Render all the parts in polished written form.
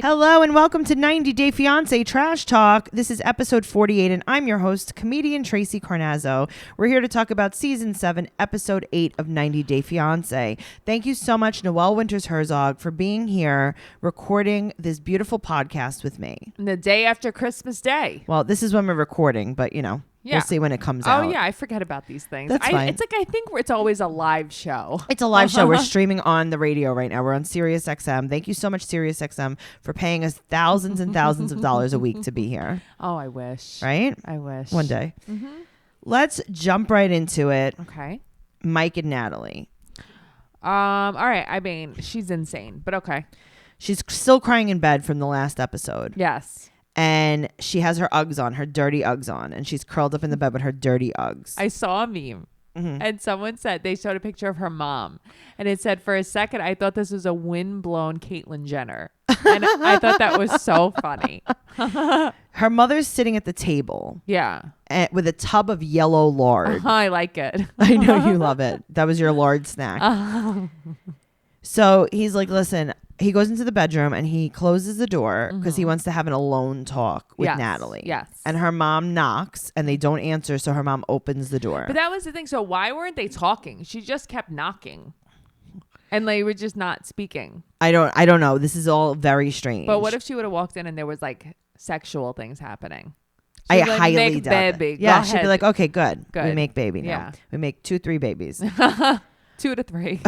Hello and welcome to 90 Day Fiance Trash Talk. This is episode 48 and I'm your host, comedian Tracy Carnazzo. We're here to talk about season 7, episode 8 of 90 Day Fiance. Thank you so much, Noelle Herzog, for being here recording this beautiful podcast with me. The day after Christmas Day. Well, this is when we're recording, but we'll see when it comes out. Oh, yeah. I forget about these things. That's fine. It's like I think it's always a live show. It's a live show. We're streaming on the radio right now. We're on Sirius XM. Thank you so much, Sirius XM, for paying us thousands and thousands of dollars a week to be here. Oh, I wish. Right? I wish. One day. Mm-hmm. Let's jump right into it. Okay. Mike and Natalie. All right. I mean, she's insane, but okay. She's still crying in bed from the last episode. Yes. And she has her Uggs on, her dirty Uggs on, and she's curled up in the bed with her dirty Uggs. I saw a meme. Mm-hmm. And someone said, they showed a picture of her mom. And it said, for a second, I thought this was a windblown Caitlyn Jenner. And I thought that was so funny. Her mother's sitting at the table. Yeah. With a tub of yellow lard. I like it. I know you love it. That was your lard snack. So he's like, listen, he goes into the bedroom and he closes the door because he wants to have an alone talk with Natalie. Yes. And her mom knocks and they don't answer. So her mom opens the door. But that was the thing. So why weren't they talking? She just kept knocking. And they were just not speaking. I don't know. This is all very strange. But what if she would have walked in and there was like sexual things happening? I like, highly doubt baby. that. Yeah, Go she'd ahead. be like, okay, good. We Good. make baby now. Yeah. We make 2-3 babies. 2 to 3.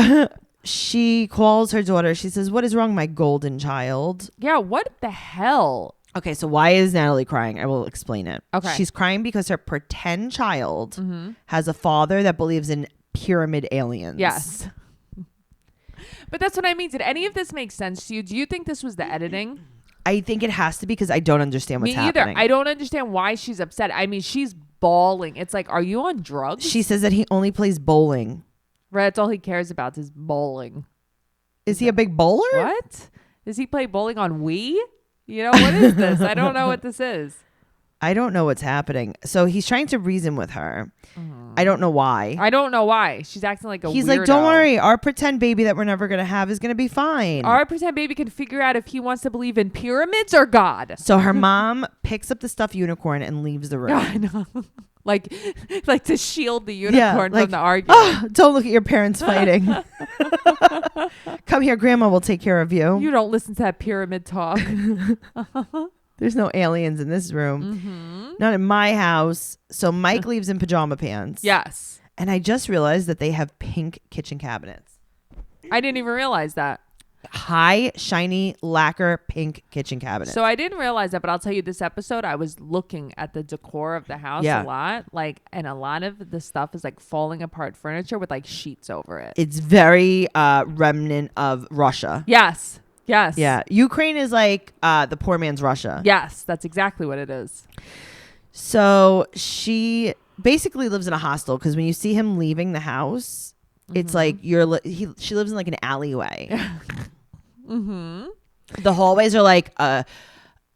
She calls her daughter. She says, what is wrong, my golden child? Yeah, what the hell? Okay, so why is Natalie crying? I will explain it. Okay. She's crying because her pretend child has a father that believes in pyramid aliens. Yes. But that's what I mean. Did any of this make sense to you? Do you think this was the editing? I think it has to be because I don't understand what's happening. Me either. I don't understand why she's upset. I mean, she's bawling. It's like, are you on drugs? She says that he only plays bowling. Right, that's all he cares about is bowling. Is he a big bowler? What? Does he play bowling on Wii? You know, what is this? I don't know what this is. I don't know what's happening. So he's trying to reason with her. I don't know why. I don't know why. She's acting like a He's weirdo. like, don't worry. Our pretend baby that we're never going to have is going to be fine. Our pretend baby can figure out if he wants to believe in pyramids or God. So her mom picks up the stuffed unicorn and leaves the room. I know. like to shield the unicorn like, from the argument. Oh, don't look at your parents fighting. Come here, Grandma will take care of you. You don't listen to that pyramid talk. There's no aliens in this room. Not in my house. So Mike leaves in pajama pants. Yes. And I just realized that they have pink kitchen cabinets. I didn't even realize that. High, shiny, lacquer, pink kitchen cabinets. So I didn't realize that, but I'll tell you, this episode, I was looking at the decor of the house a lot. And a lot of the stuff is like falling apart furniture with like sheets over it. It's very remnant of Russia. Yes. Yes. Yeah. Ukraine is like the poor man's Russia. Yes. That's exactly what it is. So she basically lives in a hostel because when you see him leaving the house, it's like she lives in like an alleyway. The hallways are like an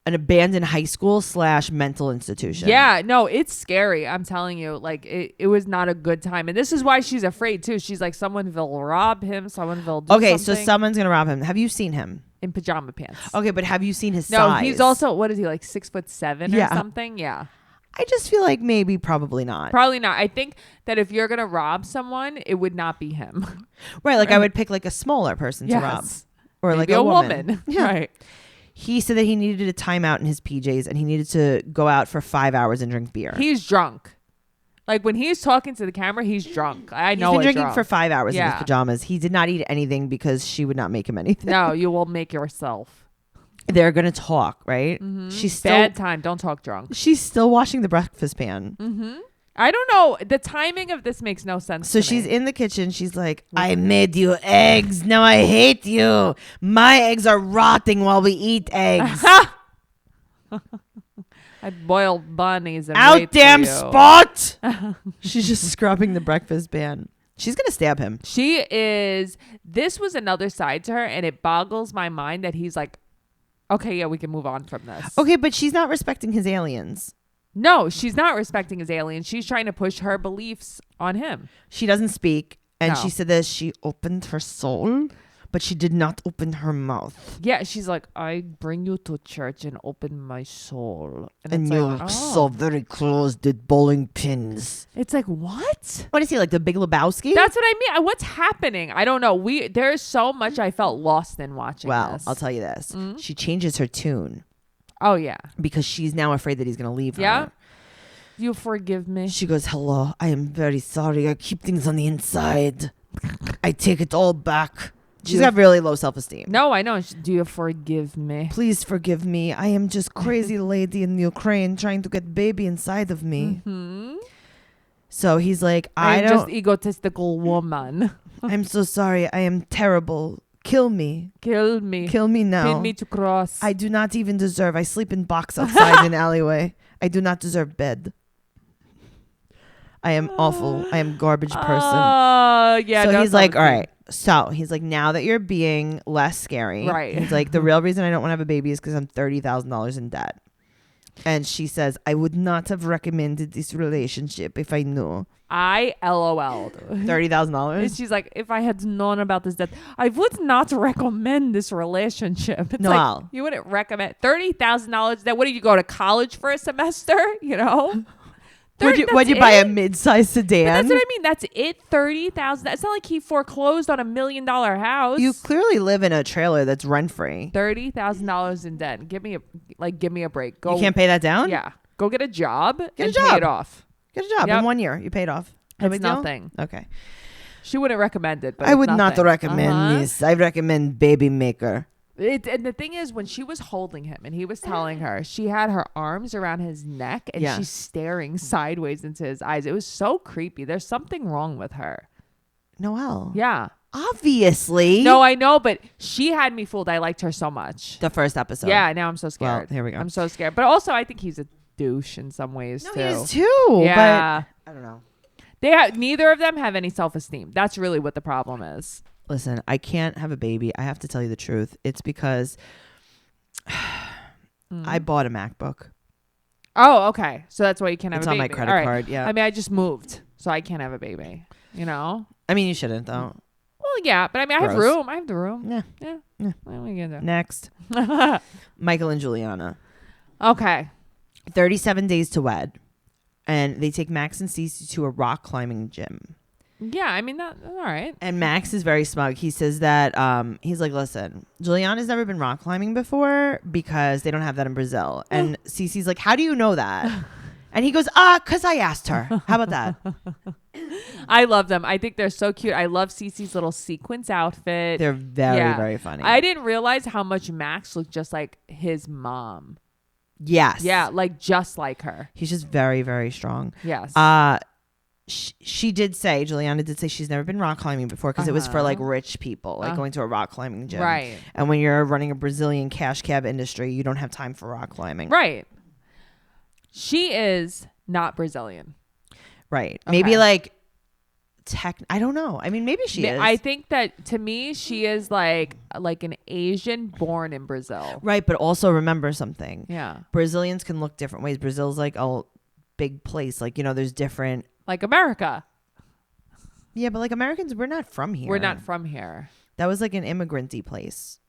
abandoned high school / mental institution. Yeah, no, it's scary. I'm telling you, like it was not a good time. And this is why she's afraid too. She's like, someone will rob him. Someone will do something. So someone's going to rob him. Have you seen him? In pajama pants. Okay, but have you seen his no, size? he's also, what is he, like 6'7" or something? Yeah. I just feel like maybe probably not. Probably not. I think that if you're going to rob someone, it would not be him. Right. Like I would pick like a smaller person to rob. Or maybe like a woman. Yeah. Right. He said that he needed a timeout in his PJs and he needed to go out for 5 hours and drink beer. He's drunk. Like when he's talking to the camera, he's drunk. I know he's been drinking drunk. for 5 hours in his pajamas. He did not eat anything because she would not make him anything. No, you will make yourself. They're going to talk, right? She's still bad time. Don't talk drunk. She's still washing the breakfast pan. I don't know. The timing of this makes no sense. So she's in the kitchen. She's like, I made you eggs. Now I hate you. My eggs are rotting while we eat eggs. I boiled bunnies and out wait damn for you. spot. She's just scrubbing the breakfast pan. She's going to stab him. She is. This was another side to her, and it boggles my mind that he's like, okay, yeah, we can move on from this. Okay, but she's not respecting his aliens. No, she's not respecting his aliens. She's trying to push her beliefs on him. She doesn't speak. And No. she said that she opened her soul. but she did not open her mouth. Yeah, she's like, I bring you to church and open my soul. And you look so very closed with bowling pins. It's like, what? What is he, like the Big Lebowski? That's what I mean. What's happening? I don't know. There's so much I felt lost in watching this. I'll tell you this. She changes her tune. Oh, yeah. Because she's now afraid that he's going to leave her. Yeah? You forgive me. She goes, hello, I am very sorry. I keep things on the inside. I take it all back. She's got really low self-esteem. No, I know. Do you forgive me? Please forgive me. I am just crazy lady in Ukraine trying to get baby inside of me. Mm-hmm. So he's like, I'm just egotistical woman. I'm so sorry. I am terrible. Kill me. Kill me. Kill me now. Pin me to cross. I do not even deserve. I sleep in box outside in alleyway. I do not deserve bed. I am awful. I am garbage person. Oh, yeah. So he's like, all right. So he's like, now that you're being less scary. Right. He's like, the real reason I don't want to have a baby is because I'm $30,000 in debt. And she says, I would not have recommended this relationship if I knew. I LOL'd. $30,000? And she's like, if I had known about this debt, I would not recommend this relationship. It's Noelle. like, you wouldn't recommend $30,000 debt. What did you go to college for a semester? You know? Would you buy a mid-sized sedan? But that's what I mean. That's it. $30,000. It's not like he foreclosed on $1 million house. You clearly live in a trailer that's rent-free. $30,000 in debt. Give me a break. Go. You can't pay that down? Yeah. Go get a job. Pay it off. Get a job in 1 year. You paid off. It's nothing. Okay. She wouldn't recommend it, but I would not recommend this. I recommend Baby Maker. And the thing is, when she was holding him and he was telling her, she had her arms around his neck and she's staring sideways into his eyes. It was so creepy. There's something wrong with her. Noelle. Yeah. Obviously. No, I know, but she had me fooled. I liked her so much. The first episode. Yeah, now I'm so scared. Well, here we go. I'm so scared. But also, I think he's a douche in some ways, too. He is too. Yeah. But I don't know. Neither of them have any self-esteem. That's really what the problem is. Listen, I can't have a baby. I have to tell you the truth. It's because I bought a MacBook. Oh, okay. So that's why you can't have it's a baby. It's on my credit card, yeah. I mean, I just moved, so I can't have a baby, you know? I mean, you shouldn't, though. Well, yeah, but I mean, I have room. I have the room. Yeah. What are we going to do? Next. Michael and Juliana. Okay. 37 days to wed. And they take Max and Cece to a rock climbing gym. Yeah, I mean, all right. And Max is very smug. He says that, he's like, listen, Juliana's never been rock climbing before because they don't have that in Brazil. And Cece's like, how do you know that? And he goes, because I asked her. How about that? I love them. I think they're so cute. I love Cece's little sequence outfit. They're very, very funny. I didn't realize how much Max looked just like his mom. Yes. Yeah, like just like her. He's just very, very strong. Yes. She did say, Juliana did say she's never been rock climbing before because it was for like rich people, like going to a rock climbing gym. Right. And when you're running a Brazilian cash cab industry, you don't have time for rock climbing. Right. She is not Brazilian. Right. Okay. Maybe like I don't know. I mean, maybe she is. I think that to me, she is like an Asian born in Brazil. Right. But also remember something. Yeah. Brazilians can look different ways. Brazil's like a big place. Like, there's different. Like America. Yeah, but like Americans, we're not from here. We're not from here. That was like an immigrant-y place,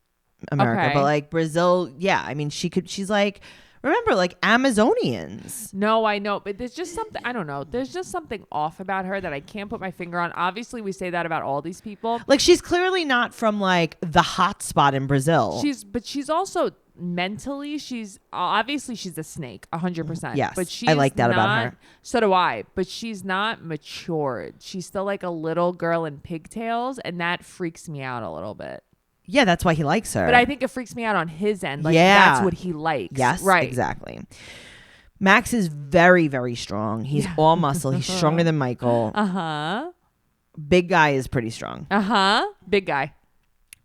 America. Okay. But like Brazil, yeah. I mean, she's like, remember, like Amazonians. No, I know. But there's just something, I don't know. There's just something off about her that I can't put my finger on. Obviously, we say that about all these people. Like, she's clearly not from like the hot spot in Brazil. But she's also mentally, she's a snake 100%. Yes, but I like that about her. So do I. But she's not matured. She's still like a little girl in pigtails, and that freaks me out a little bit. Yeah, that's why he likes her. But I think it freaks me out on his end. Like, that's what he likes. Yes, right. Exactly. Max is very, very strong. He's all muscle. He's stronger than Michael. Uh-huh. Big guy is pretty strong. Uh-huh. Big guy.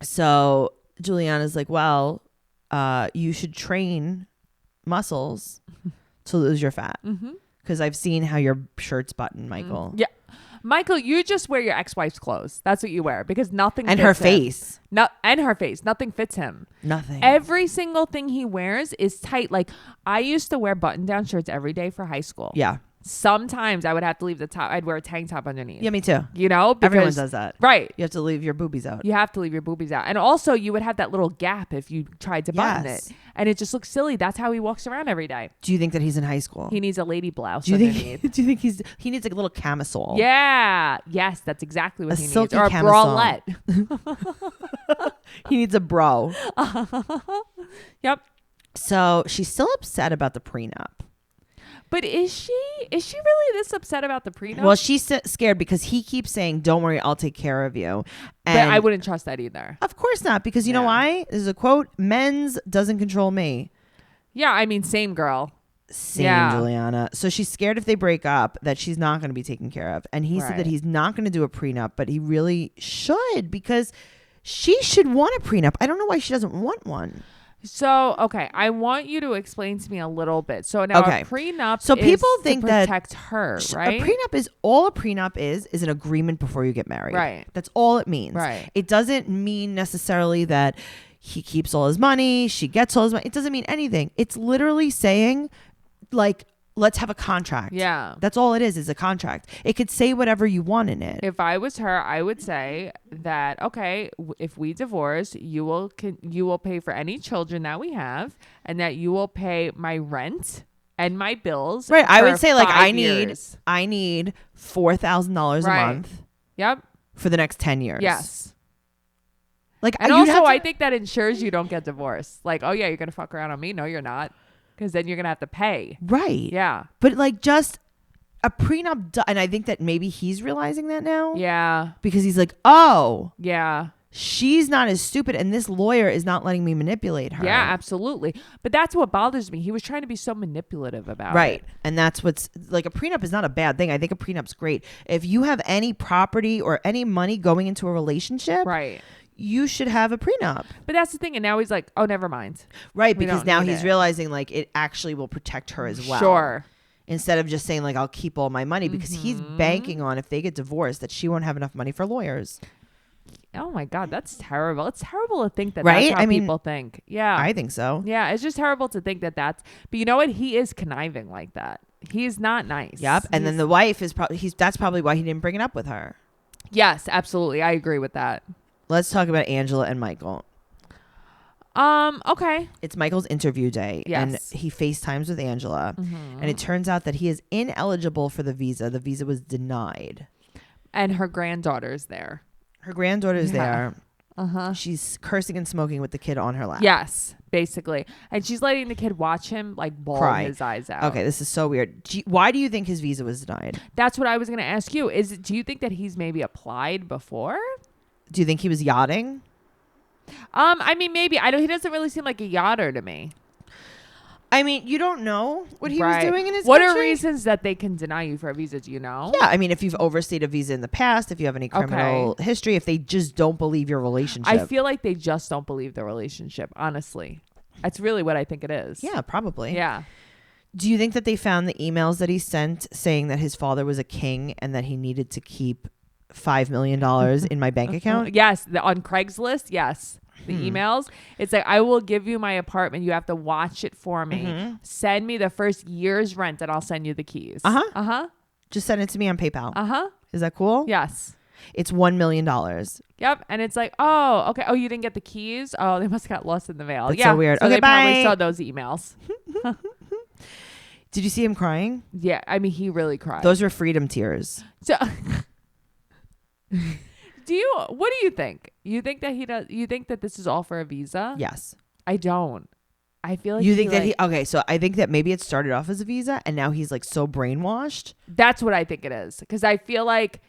So Juliana's like, well, you should train muscles to lose your fat. Because I've seen how your shirt's buttoned, Michael. Yeah. Michael, you just wear your ex-wife's clothes. That's what you wear because nothing and fits her him. face. And her face. Nothing fits him. Nothing. Every single thing he wears is tight. Like, I used to wear button-down shirts every day for high school. Yeah. Sometimes I would have to leave the top. I'd wear a tank top underneath. Yeah, me too. You know, Everyone does that. Right. You have to leave your boobies out. You have to leave your boobies out. And also you would have that little gap if you tried to button it. And it just looks silly. That's how he walks around every day. Do you think that he's in high school? He needs a lady blouse do you underneath. think he needs like a little camisole? Yeah. Yes, that's exactly what he needs. Silky Or a camisole. bralette. He needs a bro. Yep. So she's still upset about the prenup. But is she really this upset about the prenup? Well, she's scared because he keeps saying, "Don't worry, I'll take care of you." And but I wouldn't trust that either. Of course not, because you know why? This is a quote: "Men's doesn't control me." Yeah, I mean, same girl. Same, Juliana. So she's scared if they break up that she's not going to be taken care of. And he said that he's not going to do a prenup, but he really should, because she should want a prenup. I don't know why she doesn't want one. So, okay, I want you to explain to me a little bit. So now a prenup so people think to that protect her, right? A prenup is all a prenup is an agreement before you get married. Right. That's all it means. Right. It doesn't mean necessarily that he keeps all his money, she gets all his money. It doesn't mean anything. It's literally saying, like, let's have a contract. Yeah. That's all it is a contract. It could say whatever you want in it. If I was her, I would say that, okay, if we divorce, you will pay for any children that we have, and that you will pay my rent and my bills. Right. I would say, like, I years. need $4,000 a month. Yep. For the next 10 years. Yes. Like, and also, I think that ensures you don't get divorced. Like, oh yeah, you're gonna fuck around on me. No, you're not. Because then you're going to have to pay. Right. Yeah. But like, just a prenup. And I think that maybe he's realizing that now. Yeah. Because he's like, oh. Yeah. She's not as stupid. And this lawyer is not letting me manipulate her. Yeah, absolutely. But that's what bothers me. He was trying to be so manipulative about it. Right. And that's what's like, a prenup is not a bad thing. I think a prenup's great. If you have any property or any money going into a relationship. Right. You should have a prenup. But that's the thing. And now he's like, oh, never mind. Right. Because now he's realizing like it actually will protect her as well. Sure. Instead of just saying like, I'll keep all my money, because he's banking on, if they get divorced, that she won't have enough money for lawyers. Oh my God, that's terrible. It's terrible to think that right? That's how people think. Yeah. I think so. Yeah. It's just terrible to think that that's, but you know what? He is conniving like that. He's not nice. Yep. And then the wife is that's probably why he didn't bring it up with her. Yes, absolutely. I agree with that. Let's talk about Angela and Michael. Okay. It's Michael's interview day. Yes. And he FaceTimes with Angela. And it turns out that he is ineligible for the visa. The visa was denied. And her granddaughter's there. Her granddaughter's there. Uh-huh. She's cursing and smoking with the kid on her lap. Yes, basically. And she's letting the kid watch him like bawl his eyes out. Okay, this is so weird. Why do you think his visa was denied? That's what I was going to ask you. Do you think that he's maybe applied before? Do you think he was yachting? I mean, maybe. He doesn't really seem like a yachter to me. I mean, you don't know what he was doing in his What country? are reasons that they can deny you for a visa? Do you know? Yeah, I mean, if you've overstayed a visa in the past, if you have any criminal history, if they just don't believe your relationship. I feel like they just don't believe the relationship, honestly. That's really what I think it is. Yeah, probably. Yeah. Do you think that they found the emails that he sent saying that his father was a king and that he needed to keep $5 million in my bank account? Yes. On Craigslist. Yes. The emails. It's like, I will give you my apartment. You have to watch it for me. Send me the first year's rent and I'll send you the keys. Just send it to me on PayPal. Is that cool? Yes. It's $1 million. Yep. And it's like, oh, okay. Oh, you didn't get the keys? Oh, they must have got lost in the mail. That's so weird. So okay, they bye. probably saw those emails. Did you see him crying? Yeah. I mean, he really cried. Those were freedom tears. So what do you think? You think that he does? You think that this is all for a visa? Yes. I don't. I feel like you think that okay, so I think that maybe it started off as a visa and now he's like so brainwashed. That's what I think it is. Because I feel like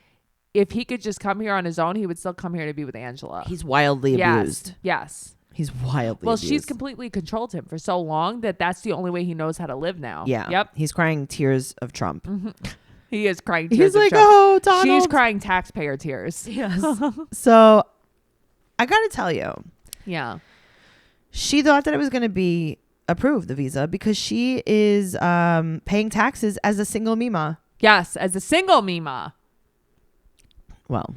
if he could just come here on his own, he would still come here to be with Angela. He's wildly abused. Yes. He's wildly abused. She's completely controlled him for so long that's the only way he knows how to live now. Yeah. Yep. He's crying tears of Trump. He is crying tears. He's like, oh, Donald. She's crying taxpayer tears. Yes. So I got to tell you. Yeah. She thought that it was going to be approved, the visa, because she is paying taxes as a single Mema. Yes, as a single Mema. Well.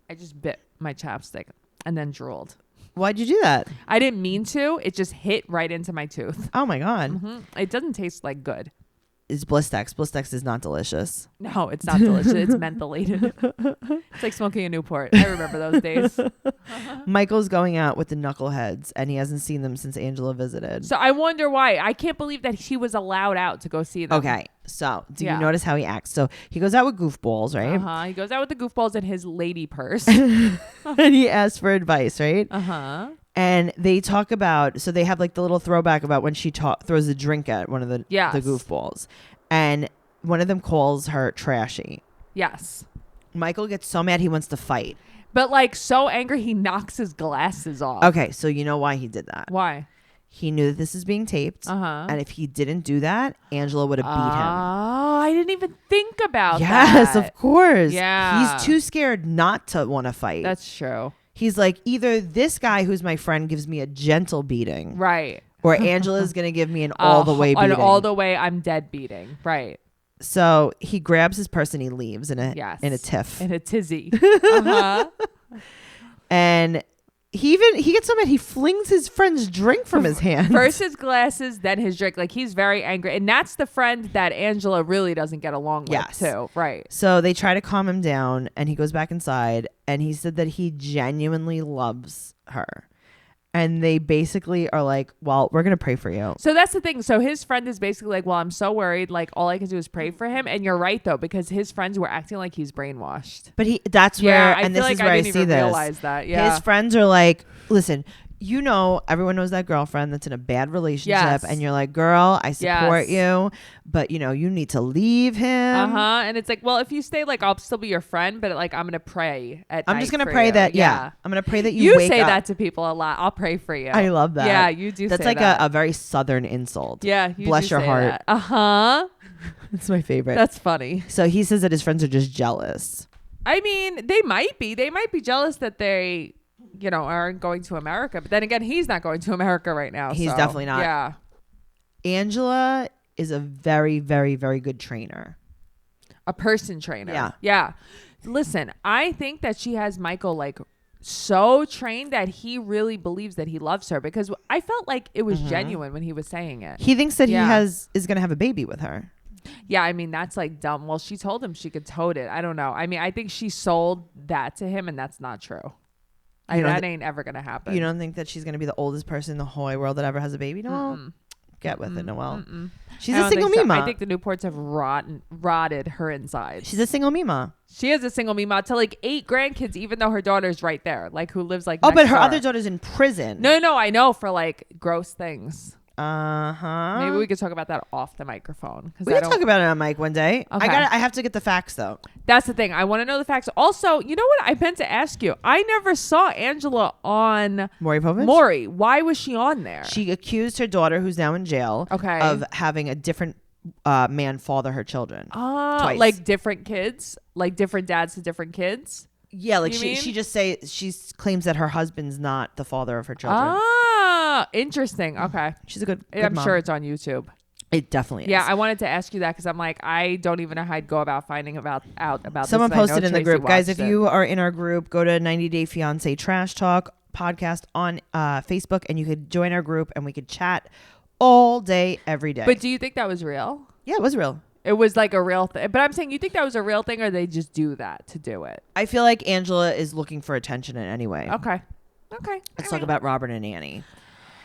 I just bit my chapstick and then drooled. Why'd you do that? I didn't mean to. It just hit right into my tooth. Oh, my God. It doesn't taste like good. is Blistex. Blistex is not delicious. No, it's not delicious. It's mentholated. It's like smoking a Newport. I remember those days. Michael's going out with the knuckleheads, and he hasn't seen them since Angela visited. So I wonder why. I can't believe that she was allowed out to go see them. Okay, so do you notice how he acts? So he goes out with goofballs, right? He goes out with the goofballs in his lady purse. And he asks for advice, right? And they talk about, so they have like the little throwback about when she throws a drink at one of the goofballs. And one of them calls her trashy. Yes. Michael gets so mad he wants to fight. But like so angry he knocks his glasses off. Okay, so you know why he did that. Why? He knew that this is being taped. And if he didn't do that, Angela would have beat him. Oh, I didn't even think about that. Yes, of course. Yeah. He's too scared not to want to fight. That's true. He's like, either this guy who's my friend gives me a gentle beating. Right. Or Angela's going to give me an all the way beating. An all the way I'm dead beating. Right. So he grabs his purse and he leaves in a tiff. In a tizzy. And he gets so mad he flings his friend's drink from his hand. First his glasses, then his drink. Like he's very angry. And that's the friend that Angela really doesn't get along with too. Right. So they try to calm him down and he goes back inside and he said that he genuinely loves her. And they basically are like, well, we're going to pray for you. So that's the thing. So his friend is basically like, well, I'm so worried. Like all I can do is pray for him. And you're right though, because his friends were acting like he's brainwashed. But that's where, and this is where I see this. Realize that. Yeah. His friends are like, listen, you know, everyone knows that girlfriend that's in a bad relationship. And you're like, girl, I support you. But, you know, you need to leave him. And it's like, well, if you stay, like, I'll still be your friend. But, like, I'm going to pray at night. I'm just going to pray that, I'm going to pray that you wake say up. that to people a lot. I'll pray for you. I love that. Yeah, you do That's say like that. a very Southern insult. Yeah. Bless your heart. That. It's my favorite. That's funny. So he says that his friends are just jealous. I mean, they might be. They might be jealous that they, you know, aren't going to America. But then again, he's not going to America right now. He's definitely not. Yeah. Angela is a very, very, very good trainer. A person trainer. Yeah. Yeah. Listen, I think that she has Michael like so trained that he really believes that he loves her, because I felt like it was genuine when he was saying it. He thinks that he is going to have a baby with her. Yeah, I mean, that's like dumb. Well, she told him she could tote it. I don't know. I mean, I think she sold that to him, and that's not true. That ain't ever going to happen. You don't think that she's going to be the oldest person in the whole wide world that ever has a baby, Noelle? Get with it, Noelle. She's a single Mema. I think the Newports have rotted her inside. She's a single Mema. She is a single Mema to like 8 grandkids, even though her daughter's right there, like who lives like. Oh, but her door. other daughter's in prison. No, I know, for like gross things. Maybe we could talk about that off the microphone. We can talk about it on mic one day. Okay. I have to get the facts though. That's the thing. I want to know the facts. Also, you know what? I meant to ask you. I never saw Angela on Maury Povich. Maury. Why was she on there? She accused her daughter, who's now in jail, of having a different man father her children. Twice. Like different kids, like different dads to different kids. Yeah, like she claims that her husband's not the father of her children. Interesting. Okay. She's a good I'm mom. sure it's on YouTube. It definitely is. Yeah, I wanted to ask you that because I'm like, I don't even know how I'd go about finding out about someone this. posted in the group. Guys, if it. you are in our group, go to 90 Day Fiance Trash Talk podcast on Facebook, and you could join our group and we could chat all day, every day. But do you think that was real? Yeah, it was real. It was like a real thing. But I'm saying, you think that was a real thing, or they just do that to do it? I feel like Angela is looking for attention in any way. Okay. Let's talk about Robert and Anny.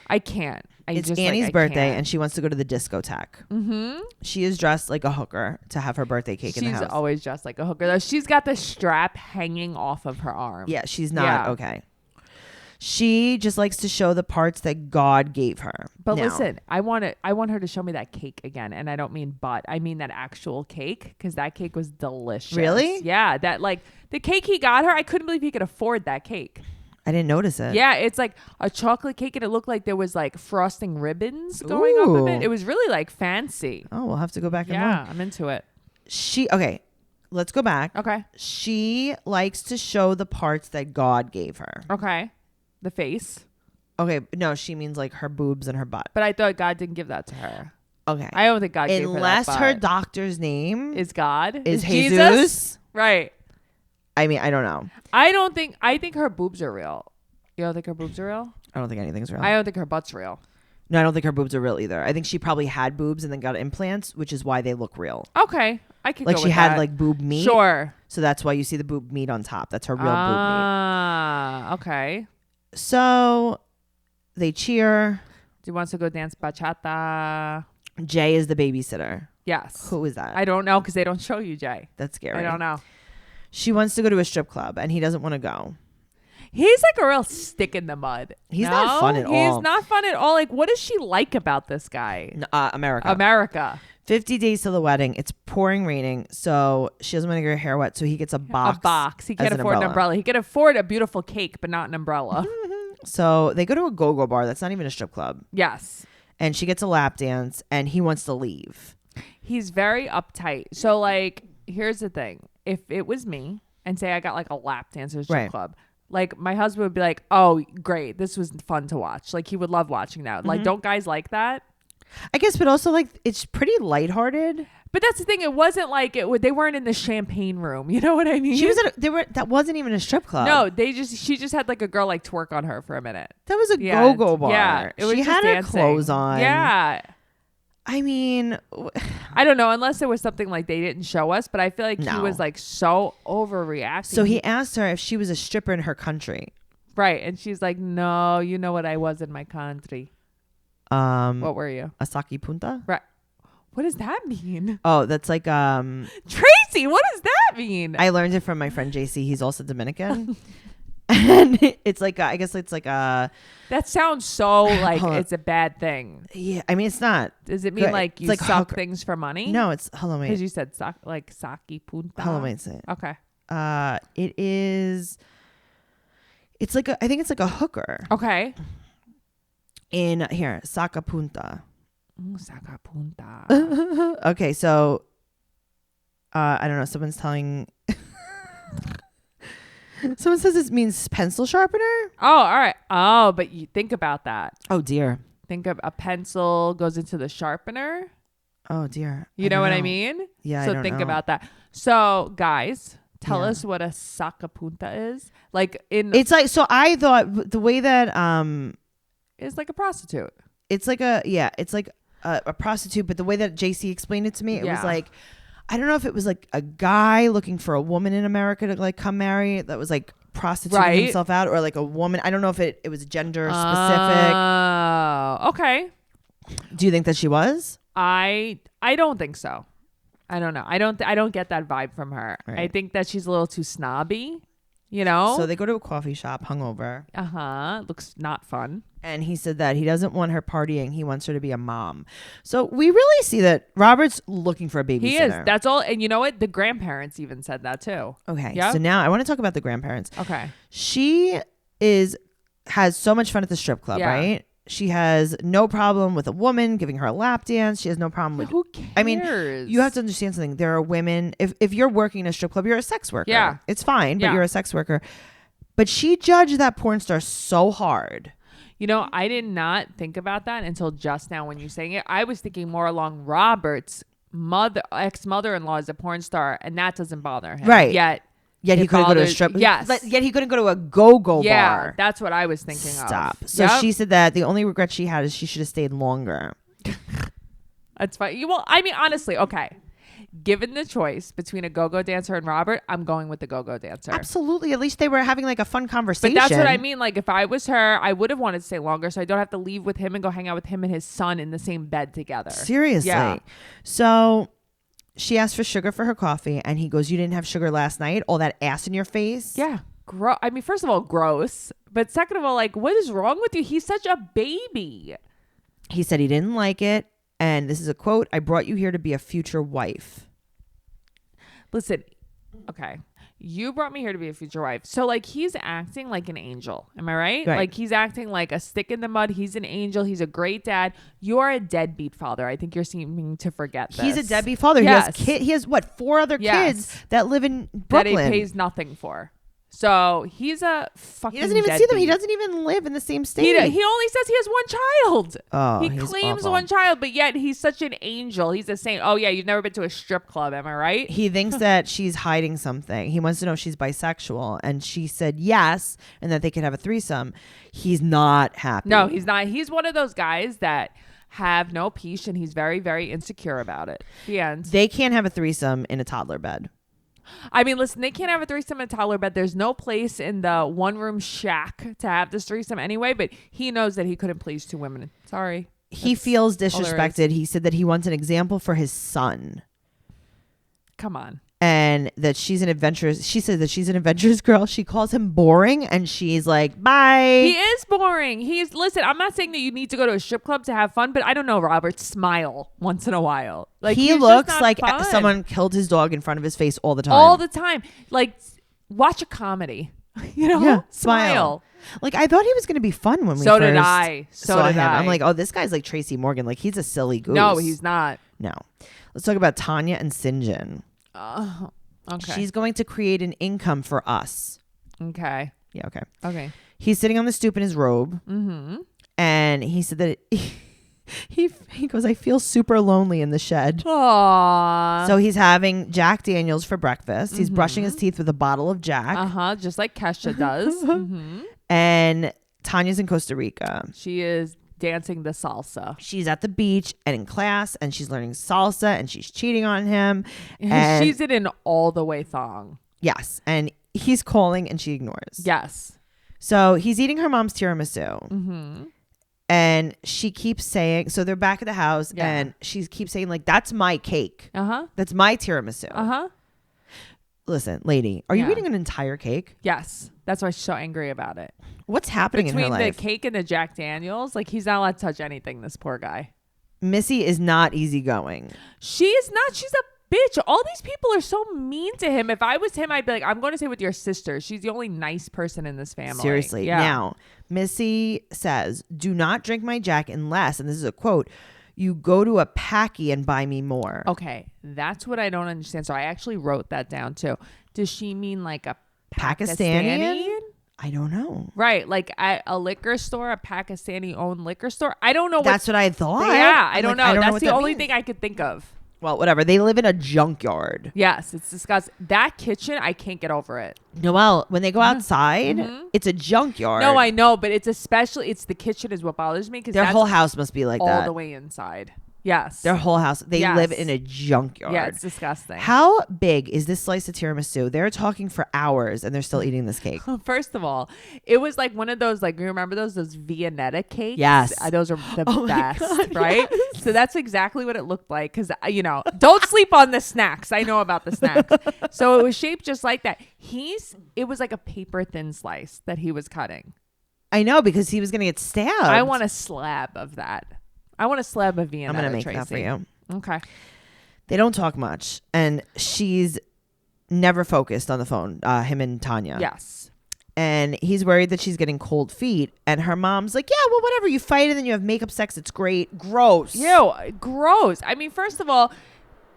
I can't. It's Annie's birthday, and she wants to go to the discotheque. She is dressed like a hooker to have her birthday cake in the house. She's always dressed like a hooker, though. She's got the strap hanging off of her arm. Yeah, she's not okay. She just likes to show the parts that God gave her. But listen, I want her to show me that cake again, and I don't mean butt. I mean that actual cake, because that cake was delicious. Really? Yeah, that like the cake he got her. I couldn't believe he could afford that cake. I didn't notice it. Yeah, it's like a chocolate cake, and it looked like there was like frosting ribbons going up of it. It was really like fancy. Oh, we'll have to go back and look. Yeah, I'm into it. Let's go back. Okay. She likes to show the parts that God gave her. Okay. The face. Okay, no, she means like her boobs and her butt. But I thought God didn't give that to her. Okay. I don't think God gave her that. Unless her doctor's name is God. Is Jesus? Jesus. Right. I mean, I don't know. I think her boobs are real. You don't think her boobs are real? I don't think anything's real. I don't think her butt's real. No, I don't think her boobs are real either. I think she probably had boobs and then got implants, which is why they look real. Okay. I could like go she with had that. like boob meat. Sure. So that's why you see the boob meat on top. That's her real boob meat. Ah, okay. So they cheer. Do you want to go dance bachata? Jay is the babysitter. Yes. Who is that? I don't know because they don't show you Jay. That's scary. I don't know. She wants to go to a strip club and he doesn't want to go. He's like a real stick in the mud. He's not fun at all. He's not fun at all. Like, what does she like about this guy? America. 50 days till the wedding. It's pouring raining. So she doesn't want to get her hair wet. So he gets a box. He can't afford an umbrella. He can afford a beautiful cake, but not an umbrella. So they go to a go-go bar. That's not even a strip club. Yes. And she gets a lap dance and he wants to leave. He's very uptight. So like, here's the thing. If it was me and say I got like a lap dance at a strip club, like my husband would be like, oh, great. This was fun to watch. Like he would love watching that. Like, don't guys like that? I guess, but also like it's pretty lighthearted. But that's the thing. It wasn't like they weren't in the champagne room. You know what I mean? She was that wasn't even a strip club. No, she just had like a girl like twerk on her for a minute. That was a go-go bar. Yeah. She had her clothes on. Yeah. I mean, I don't know, unless there was something like they didn't show us, but I feel like he was like so overreacting. So he asked her if she was a stripper in her country. Right. And she's like, no, you know what I was in my country. What were you? A saki punta? Right. What does that mean? Oh, that's like Tracy, what does that mean? I learned it from my friend JC. He's also Dominican. And it's like I guess it's like a. That sounds so like it's a bad thing. Yeah, I mean it's not. Does it mean good. like you like suck things for money? No, it's hold on wait. Because you said like saki punta. Hold on wait. Say it. Okay. It is. It's like I think it's like a hooker. Okay. In here, saka punta. Saka punta. Okay, so I don't know. Someone's telling. Someone says it means pencil sharpener. Oh, all right. Oh, but you think about that. Oh dear. Think of a pencil goes into the sharpener. Oh dear. You know what I mean? Yeah. So think about that. So guys, tell us what a sacapunta is. Like it's like so. I thought the way that is like a prostitute. It's like it's like a prostitute. But the way that JC explained it to me, it was like. I don't know if it was like a guy looking for a woman in America to like come marry that was like prostituting himself out, or like a woman. I don't know if it was gender specific. Oh, okay. Do you think that she was? I don't think so. I don't know. I don't get that vibe from her. Right. I think that she's a little too snobby, you know? So they go to a coffee shop hungover. Looks not fun. And he said that he doesn't want her partying. He wants her to be a mom. So we really see that Robert's looking for a babysitter. He is. That's all. And you know what? The grandparents even said that too. Okay. Yep. So now I want to talk about the grandparents. Okay. She has so much fun at the strip club, right? She has no problem with a woman giving her a lap dance. She has no problem with. Who cares? I mean, you have to understand something. There are women. If you're working in a strip club, you're a sex worker. Yeah. It's fine, but you're a sex worker. But she judged that porn star so hard. You know, I did not think about that until just now when you're saying it. I was thinking more along Robert's ex-mother-in-law is a porn star, and that doesn't bother him. Right. Yet he couldn't go to a strip. Yes. Yet he couldn't go to a go-go bar. Yeah, that's what I was thinking of. Stop. So she said that the only regret she had is she should have stayed longer. That's fine. Well, I mean, honestly, okay. Given the choice between a go-go dancer and Robert, I'm going with the go-go dancer. Absolutely. At least they were having like a fun conversation. But that's what I mean. Like if I was her, I would have wanted to stay longer so I don't have to leave with him and go hang out with him and his son in the same bed together. Seriously. Yeah. So she asked for sugar for her coffee and he goes, you didn't have sugar last night? All that ass in your face? Yeah. I mean, first of all, gross. But second of all, like, what is wrong with you? He's such a baby. He said he didn't like it. And this is a quote, I brought you here to be a future wife. Listen, okay. You brought me here to be a future wife. So, like, he's acting like an angel. Am I right? Like, he's acting like a stick in the mud. He's an angel. He's a great dad. You are a deadbeat father. I think you're seeming to forget this. He's a deadbeat father. Yes. He has what, 4 other kids that live in Brooklyn. That he pays nothing for. So he's a fucking. He doesn't even see them. He deadbeat. doesn't even live in the same state. He only says he has one child. Oh, he he's claims awful. one child, but yet he's such an angel. He's a saint. Oh yeah, you've never been to a strip club, am I right? He thinks that she's hiding something. He wants to know if she's bisexual, and she said yes, and that they could have a threesome. He's not happy. No, he's not. He's one of those guys that have no peace, and he's very, very insecure about it. The end. They can't have a threesome in a toddler bed. I mean, listen, they can't have a threesome in a toddler bed. There's no place in the one-room shack to have this threesome anyway, but he knows that he couldn't please two women. Sorry. He feels disrespected. He said that he wants an example for his son. Come on. And that she's an adventurous. She said that she's an adventurous girl. She calls him boring, and she's like, bye. He is boring. Listen, I'm not saying that you need to go to a strip club to have fun, but I don't know, Robert, smile once in a while. Like he looks like someone killed his dog in front of his face all the time. All the time. Like, watch a comedy. You know? Yeah, Smile. Like, I thought he was going to be fun when we So first did I. saw him. I'm like, oh, this guy's like Tracy Morgan. Like, he's a silly goose. No, he's not. No. Let's talk about Tanya and Syngin. Okay. She's going to create an income for us. Okay. Yeah, okay. Okay. He's sitting on the stoop in his robe. Mm-hmm. And he said that he goes, I feel super lonely in the shed. Aww. So he's having Jack Daniels for breakfast. He's brushing his teeth with a bottle of Jack. Uh-huh. Just like Kesha does. Mm-hmm. And Tanya's in Costa Rica. She is dancing the salsa. She's at the beach and in class, and she's learning salsa, and she's cheating on him. And she's in an all the way thong. Yes. And he's calling and she ignores. Yes. So he's eating her mom's tiramisu. Mm-hmm. And she keeps saying, so they're back at the house, and she keeps saying, like, that's my cake. Uh-huh. That's my tiramisu. Uh-huh. Listen, lady, are you eating an entire cake? Yes. That's why she's so angry about it. What's happening in her life? Between the cake and the Jack Daniels, like, he's not allowed to touch anything, this poor guy. Missy is not easygoing. She is not. She's a bitch. All these people are so mean to him. If I was him, I'd be like, I'm going to stay with your sister. She's the only nice person in this family. Seriously. Yeah. Now, Missy says, do not drink my Jack unless, and this is a quote, you go to a Packy and buy me more. Okay. That's what I don't understand. So I actually wrote that down too. Does she mean like a Pakistani? I don't know. Right. Like at a liquor store, a Pakistani owned liquor store. I don't know. That's what I thought. Yeah. I don't know. I don't That's know the that only means. thing I could think of. Well, whatever. They live in a junkyard. Yes. It's disgusting. That kitchen, I can't get over it. Noelle, when they go outside, it's a junkyard. No, I know. But it's the kitchen is what bothers me. Because their whole house must be like all that. the way inside. Yes. Their whole house. They live in a junkyard. Yeah, it's disgusting. How big is this slice of tiramisu? They're talking for hours and they're still eating this cake. First of all, it was like one of those, like, you remember those Viennetta cakes? Yes. Those are the best, God, right? yes. So that's exactly what it looked like. Because, don't sleep on the snacks. I know about the snacks. So it was shaped just like that. It was like a paper thin slice that he was cutting. I know, because he was going to get stabbed. I want a slab of that. I want a slab of Viennetta. I'm going to make Tracy. that for you. Okay. They don't talk much. And she's never focused on the phone, him and Tanya. Yes. And he's worried that she's getting cold feet. And her mom's like, yeah, well, whatever. You fight and then you have makeup sex. It's great. Gross. Ew, gross. I mean, first of all,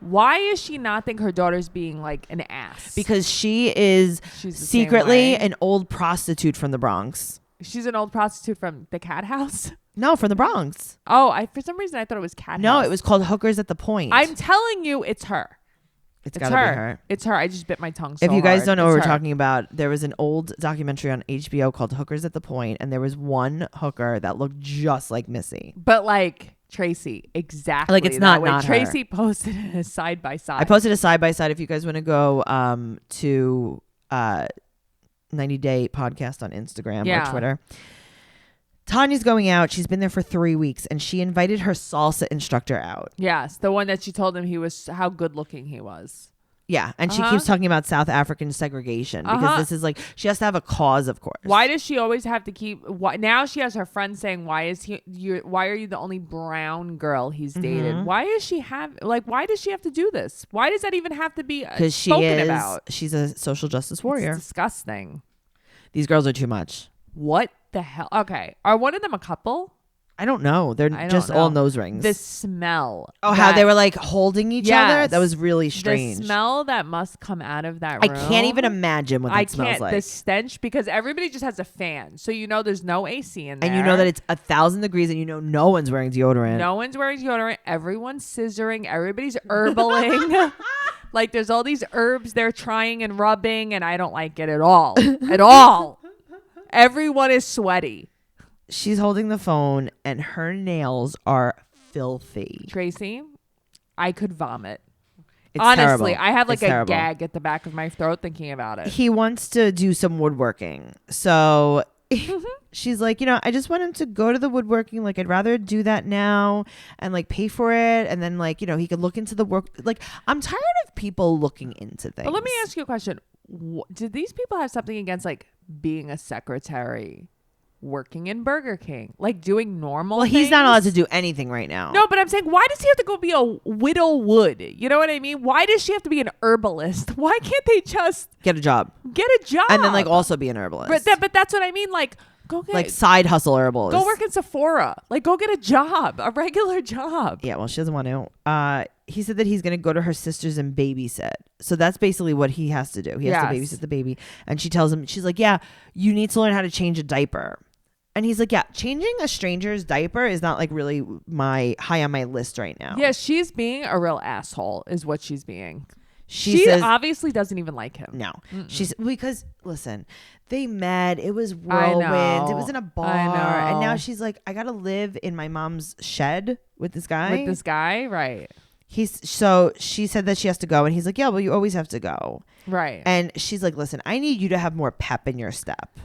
why is she not think her daughter's being like an ass? Because she is She's the secretly same way. an old prostitute from the Bronx. She's an old prostitute from the Cat House. No, from the Bronx. Oh, for some reason I thought it was Cat No, House. it was called Hookers at the Point. I'm telling you, it's her. It's gotta be her. It's her. I just bit my tongue so If you guys hard. don't know what It's we're her. talking about, there was an old documentary on HBO called Hookers at the Point, and there was one hooker that looked just like Missy. But like Tracy, exactly. Like, it's that not way. her. Tracy posted it as side by side. I posted a side by side if you guys want to go to 90 Day Podcast on Instagram or Twitter. Tanya's going out. She's been there for 3 weeks, and she invited her salsa instructor out. Yes, the one that she told him how good looking he was. Yeah, and she keeps talking about South African segregation because this is like, she has to have a cause, of course. Why does she always have to keep? Now she has her friend saying, "Why are you the only brown girl he's dated? Why does she have to do this? Why does that even have to be spoken about? She's a social justice warrior. It's disgusting. These girls are too much. What the hell? Okay, are one of them a couple? I don't know. They're just all nose rings. The smell. Oh, how they were like holding each other? That was really strange. The smell that must come out of that room. I can't even imagine what that smells like. The stench, because everybody just has a fan. So you know there's no AC in there. And you know that it's 1,000 degrees and you know no one's wearing deodorant. No one's wearing deodorant. Everyone's scissoring. Everybody's herbling. Like there's all these herbs they're trying and rubbing, and I don't like it at all. At all. Everyone is sweaty. She's holding the phone and her nails are filthy. Tracy, I could vomit. It's honestly, terrible. I have like a gag at the back of my throat thinking about it. He wants to do some woodworking. So she's like, I just want him to go to the woodworking. Like, I'd rather do that now and like pay for it. And then like, he could look into the work. Like, I'm tired of people looking into things. But let me ask you a question. Did these people have something against like being a secretary? Working in Burger King, like doing normal things? He's not allowed to do anything right now. No, but I'm saying, why does he have to go be a widow wood? You know what I mean? Why does she have to be an herbalist? Why can't they just get a job? And then like also be an herbalist. But that's what I mean. Like, go get like side hustle herbalist. Go work in Sephora. Like, go get a job, a regular job. Yeah, well, she doesn't want to. He said that he's going to go to her sister's and babysit. So that's basically what he has to do. He has to babysit the baby. And she tells him, she's like, yeah, you need to learn how to change a diaper. And he's like, yeah, changing a stranger's diaper is not like really high on my list right now. Yeah, she's being a real asshole is what she's being. She says, obviously doesn't even like him. No. She's because listen, they met. It was whirlwind. It was in a bar. And now she's like, I got to live in my mom's shed with this guy. Right. So she said that she has to go. And he's like, yeah, well, you always have to go. Right. And she's like, listen, I need you to have more pep in your step.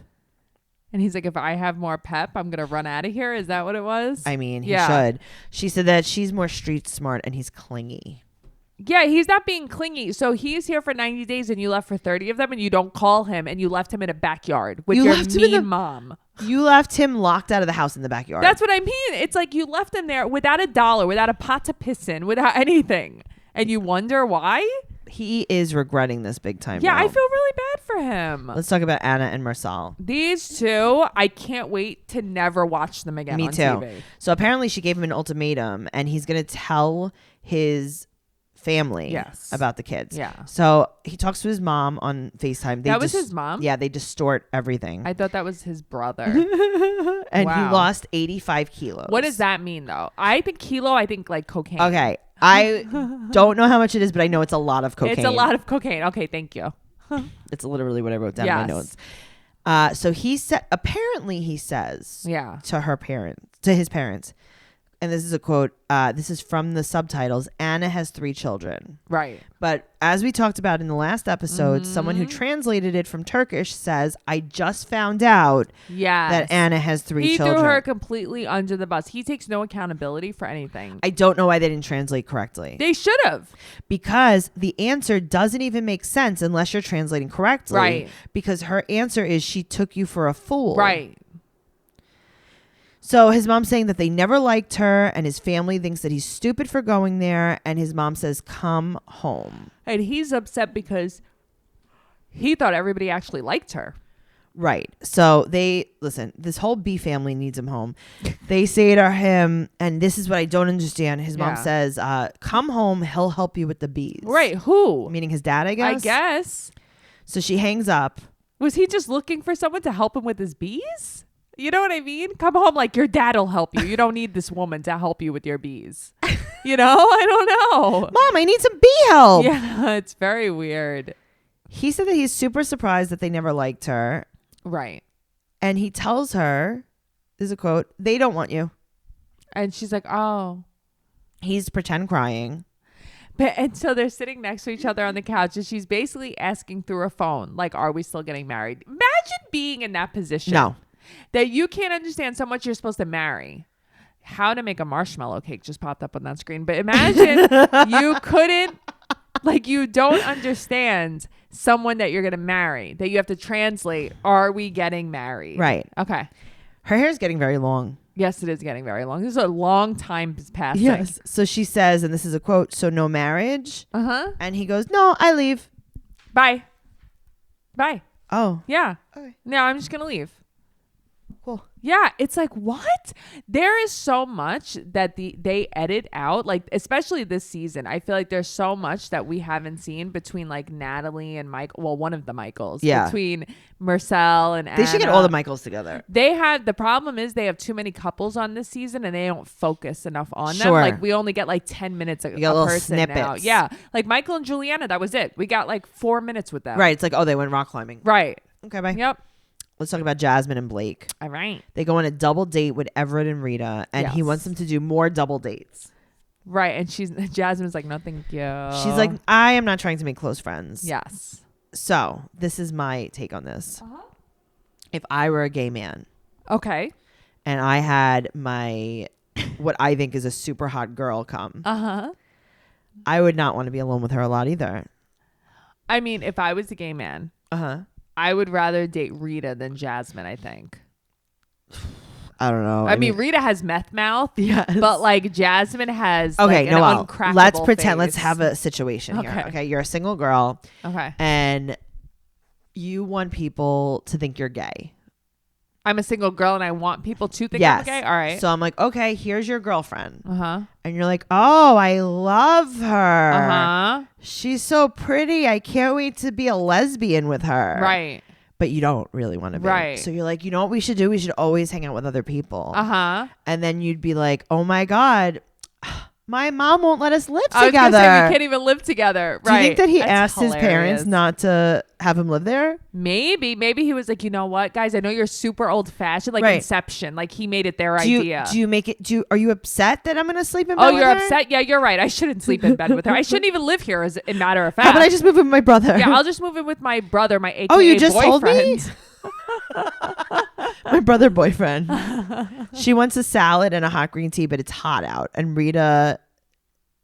And he's like, if I have more pep, I'm going to run out of here. Is that what it was? I mean, he should. She said that she's more street smart and he's clingy. Yeah, he's not being clingy. So he's here for 90 days and you left for 30 of them and you don't call him and you left him in a backyard with your mean mom. You left him locked out of the house in the backyard. That's what I mean. It's like you left him there without $1, without a pot to piss in, without anything. And you wonder why? He is regretting this big time. Yeah, now. I feel really bad for him. Let's talk about Anna and Marcel. These two, I can't wait to never watch them again. Me on too. TV. So apparently she gave him an ultimatum and he's going to tell his family about the kids. Yeah. So he talks to his mom on FaceTime. That was his mom? Yeah, they distort everything. I thought that was his brother. And he lost 85 kilos. What does that mean though? I think like cocaine. Okay. I don't know how much it is, but I know it's a lot of cocaine. It's a lot of cocaine. Okay, thank you. It's literally what I wrote down in my notes. So he said, apparently he says to his parents, and this is a quote, this is from the subtitles, Anna has 3 children. Right. But as we talked about in the last episode, someone who translated it from Turkish says, I just found out that Anna has 3 children. He threw her completely under the bus. He takes no accountability for anything. I don't know why they didn't translate correctly. They should have. Because the answer doesn't even make sense unless you're translating correctly. Right. Because her answer is she took you for a fool. Right. So his mom's saying that they never liked her and his family thinks that he's stupid for going there. And his mom says, come home. And he's upset because he thought everybody actually liked her. Right. So this whole B family needs him home. They say to him, and this is what I don't understand. His mom says, come home. He'll help you with the bees. Right. Who? Meaning his dad, I guess. I guess. So she hangs up. Was he just looking for someone to help him with his bees? You know what I mean? Come home like your dad will help you. You don't need this woman to help you with your bees. You know? I don't know. Mom, I need some bee help. Yeah, it's very weird. He said that he's super surprised that they never liked her. Right. And he tells her, there's a quote, they don't want you. And she's like, oh. He's pretend crying. And so they're sitting next to each other on the couch and she's basically asking through her phone, like, are we still getting married? Imagine being in that position. No. That you can't understand so much you're supposed to marry. How to make a marshmallow cake just popped up on that screen. But imagine you couldn't, like, you don't understand someone that you're going to marry, that you have to translate, are we getting married? Right. Okay. Her hair is getting very long. Yes, it is getting very long. This is a long time passing. Yes. So she says, and this is a quote, so no marriage? Uh-huh. And he goes, no, I leave. Bye. Bye. Oh. Yeah. Okay. No, I'm just going to leave. couple. Yeah, it's like, what? There is so much that they edit out, like especially this season. I feel like there's so much that we haven't seen between like Natalie and Michael. Well, one of the Michaels. Yeah. Between Marcel and They should get Anna. all the Michaels together. The problem is they have too many couples on this season and they don't focus enough on them. Sure. Like we only get like 10 minutes a little person now. snippets. Yeah. Like Michael and Juliana, that was it. We got like 4 minutes with them. Right. It's like, oh, they went rock climbing. Right. Okay, bye. Yep. Let's talk about Jasmine and Blake. All right. They go on a double date with Everett and Rita, and he Yes. wants them to do more double dates. Right. And Jasmine's like, no, thank you. She's like, I am not trying to make close friends. yes. So this is my take on this. Uh-huh. If I were a gay man Okay. and I had my, what I think is a super hot girl come, Uh-huh. I would not want to be alone with her a lot either. I mean, if I was a gay man, Uh-huh. I would rather date Rita than Jasmine, I think. I don't know. I mean, Rita has meth mouth, yes. but like Jasmine has Okay, like an Noelle, uncrackable let's pretend, let's face. have a situation here. Okay. Okay, you're a single girl Okay. and you want people to think you're gay. I'm a single girl and I want people to think Yes. I'm gay. All right. So I'm like, okay, here's your girlfriend. Uh-huh. And you're like, oh, I love her. Uh-huh. She's so pretty. I can't wait to be a lesbian with her. Right. But you don't really want to be. Right. So you're like, you know what we should do? We should always hang out with other people. Uh-huh. And then you'd be like, oh my God, my mom won't let us live I was together. gonna say we can't even live together. Do Right. you think that he That's asked his parents hilarious. not to have him live there? Maybe he was like, you know what, guys, I know you're super old fashioned, like Right. Inception, like he made it their Do you, idea. do you make it? Are you upset that I'm going to sleep in bed Oh, with you're her? upset? Yeah, you're right. I shouldn't sleep in bed with her. I shouldn't even live here, as a matter of fact. How about I just move in with my brother? Yeah, I'll just move in with my brother, my AKA Oh, you just boyfriend. told me? My brother boyfriend. She wants a salad and a hot green tea, but it's hot out. And Rita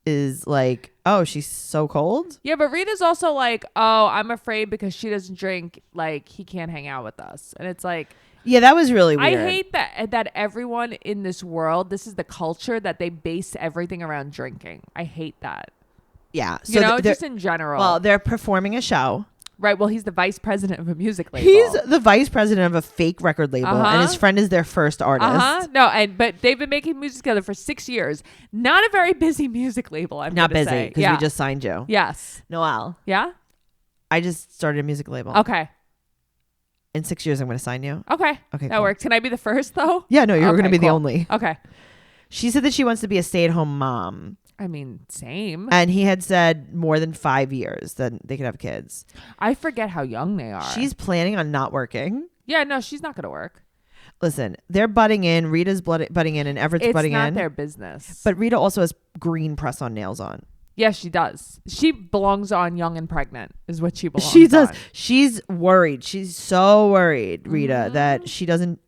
is like, oh, she's so cold? Yeah, but Rita's also like, oh, I'm afraid because she doesn't drink, like he can't hang out with us. And it's like, Yeah, that was really weird. I hate that everyone in this world, this is the culture that they base everything around drinking. I hate that. Yeah. You know, they're- just in general. Well, they're performing a show. Right. Well, he's the vice president of a music label. He's the vice president of a fake record label, and his friend is their first artist. No, but they've been making music together for 6 years. Not a very busy music label. I'm Not gonna busy say. because Yeah. we just signed you. Yes. Noelle, Yeah. I just started a music label. Okay. In 6 years, I'm going to sign you. Okay. Okay, That cool. works. Can I be the first though? Yeah, no, you're Okay, going to be the cool. only. Okay. She said that she wants to be a stay-at-home mom. I mean, same. And he had said more than 5 years that they could have kids. I forget how young they are. She's planning on not working. Yeah, no, she's not gonna work. Listen, they're butting in. Rita's butting in, and Everett's It's butting not in. their business. But Rita also has green press-on nails on. yeah, she does. She belongs on Young and Pregnant, is what she belongs. She does. on. She's worried. She's so worried, Rita, Mm-hmm. that she doesn't,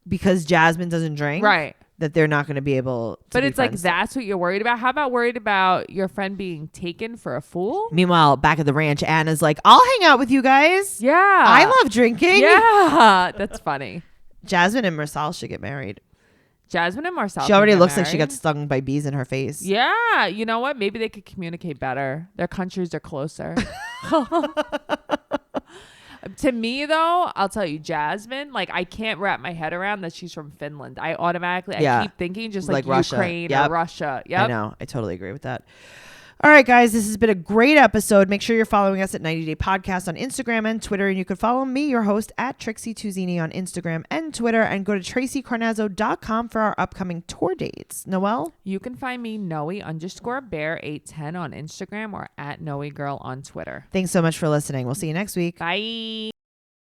because Jasmine doesn't drink, Right. that they're not going to be able to But be it's like friends. that's what you're worried about. How about worried about your friend being taken for a fool? Meanwhile, back at the ranch, Anna's like, I'll hang out with you guys. Yeah. I love drinking. Yeah, that's funny. Jasmine and Marcel should get married. Jasmine and Marcel. She already can get looks like she married. got stung by bees in her face. Yeah, you know what? Maybe they could communicate better. Their countries are closer. To me, though, I'll tell you, Jasmine, like I can't wrap my head around that she's from Finland. I automatically, Yeah. I keep thinking just like Like Russia. Ukraine Yep. or Russia. I Yep. know. I totally agree with that. All right, guys, this has been a great episode. Make sure you're following us at 90 Day Podcast on Instagram and Twitter. And you can follow me, your host, at Trixie Tuzini on Instagram and Twitter. And go to TracyCarnazzo.com for our upcoming tour dates. Noelle? You can find me Noe_bear810 on Instagram or at NoeGirl on Twitter. Thanks so much for listening. We'll see you next week. Bye.